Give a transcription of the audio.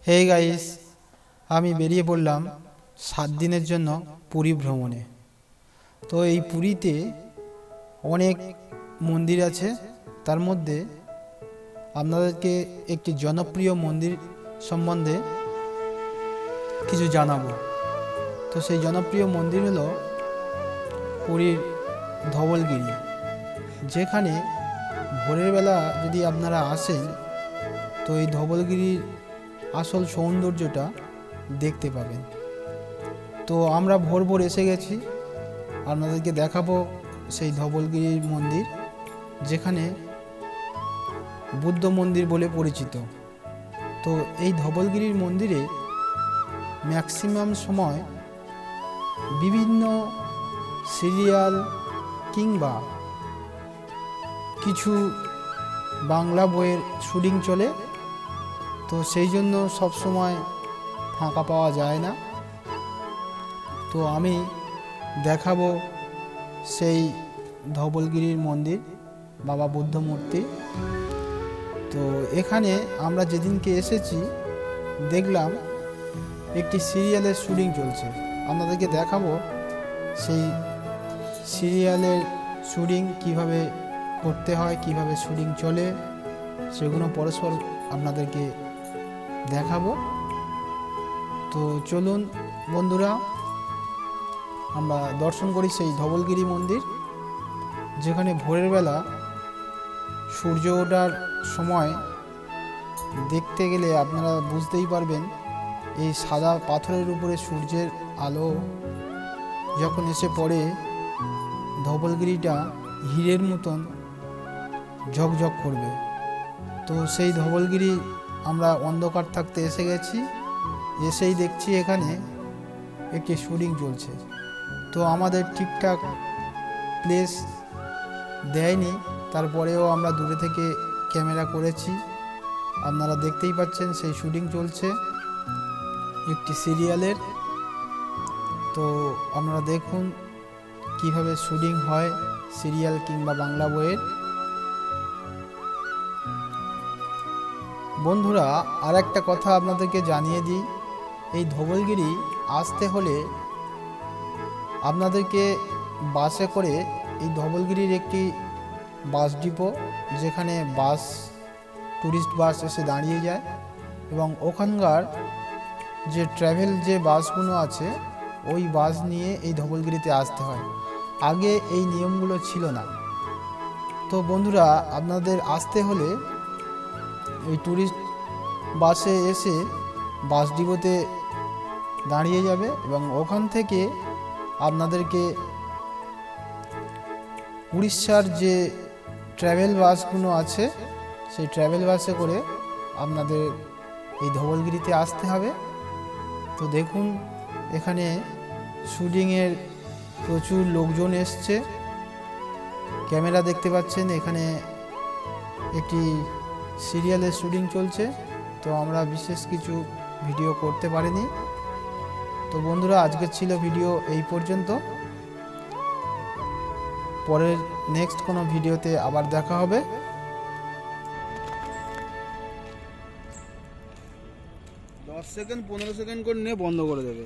Hey guys, আমি বেরিয়ে পড়লাম 7 দিনের জন্য পুরী ভ্রমণে। তো এই পুরীতে অনেক মন্দির আছে, তার মধ্যে আপনাদেরকে একটি জনপ্রিয় মন্দির সম্বন্ধে কিছু জানাবো। তো সেই জনপ্রিয় মন্দির হলো পুরীর ধবলগিরি, যেখানে ভোরের বেলা যদি আপনারা আসেন তো এই ধবলগিরির আসল সৌন্দর্যটা দেখতে পাবেন। তো আমরা ভোর ভোর এসে গেছি, আপনাদেরকে দেখাবো সেই ধবলগিরির মন্দির, যেখানে বুদ্ধ মন্দির বলে পরিচিত। তো এই ধবলগিরির মন্দিরে ম্যাক্সিমাম সময় বিভিন্ন সিরিয়াল কিংবা কিছু বাংলা বইয়ের শুটিং চলে, তো সেই জন্য সব সময় ফাঁকা পাওয়া যায় না। তো আমি দেখাবো সেই ধবলগিরির মন্দির, বাবা বুদ্ধ মূর্তি। তো এখানে আমরা যেদিনকে এসেছি দেখলাম একটি সিরিয়ালের শুটিং চলছে। আপনাদেরকে দেখাবো সেই সিরিয়ালের শুটিং কিভাবে করতে হয়, কিভাবে শুটিং চলে, সেগুলো পরস্পর আপনাদেরকে দেখাবো। তো চলুন বন্ধুরা, আমরা দর্শন করি সেই ধবলগিরি মন্দির, যেখানে ভোরের বেলা সূর্য ওঠার সময় দেখতে গেলে আপনারা বুঝতেই পারবেন এই সাদা পাথরের উপরে সূর্যের আলো যখন এসে পড়ে, ধবলগিরিটা হীরের মতন ঝকঝক করবে। তো সেই ধবলগিরি আমরা অন্ধকার থাকতে এসে গেছি, এসেই দেখছি এখানে একটি শুটিং চলছে। তো আমাদের ঠিকঠাক প্লেস দেয়নি, তারপরেও আমরা দূরে থেকে ক্যামেরা করেছি। আপনারা দেখতেই পাচ্ছেন সেই শুটিং চলছে একটি সিরিয়ালের। তো আপনারা দেখুন কিভাবে শুটিং হয় সিরিয়াল কিংবা বাংলা বইয়ের। বন্ধুরা, আর একটা কথা আপনাদেরকে জানিয়ে দিই, এই ধবলগিরি আসতে হলে আপনাদেরকে বাসে করে এই ধবলগিরির একটি বাস ডিপো, যেখানে বাস ট্যুরিস্ট বাস এসে দাঁড়িয়ে যায়, এবং ওখানকার যে ট্র্যাভেল যে বাসগুলো আছে ওই বাস নিয়ে এই ধবলগিরিতে আসতে হয়। আগে এই নিয়মগুলো ছিল না। তো বন্ধুরা, আপনাদের আসতে হলে এই ট্যুরিস্ট বাসে এসে বাস ডিপোতে দাঁড়িয়ে যাবে, এবং ওখান থেকে আপনাদেরকে উড়িষ্যার যে ট্র্যাভেল বাসগুলো আছে সেই ট্র্যাভেল বাসে করে আপনাদের এই ধবলগিরিতে আসতে হবে। তো দেখুন এখানে শুটিংয়ের প্রচুর লোকজন এসছে, ক্যামেরা দেখতে পাচ্ছেন, এখানে একটি সিরিয়ালের শুটিং চলছে। তো আমরা বিশেষ কিছু ভিডিও করতে পারিনি। তো বন্ধুরা, আজকে ছিল ভিডিও এই পর্যন্ত। পরের নেক্সট কোনো ভিডিওতে আবার দেখা হবে। 10 সেকেন্ড 15 সেকেন্ড করে নিয়ে বন্ধ করে দেবে।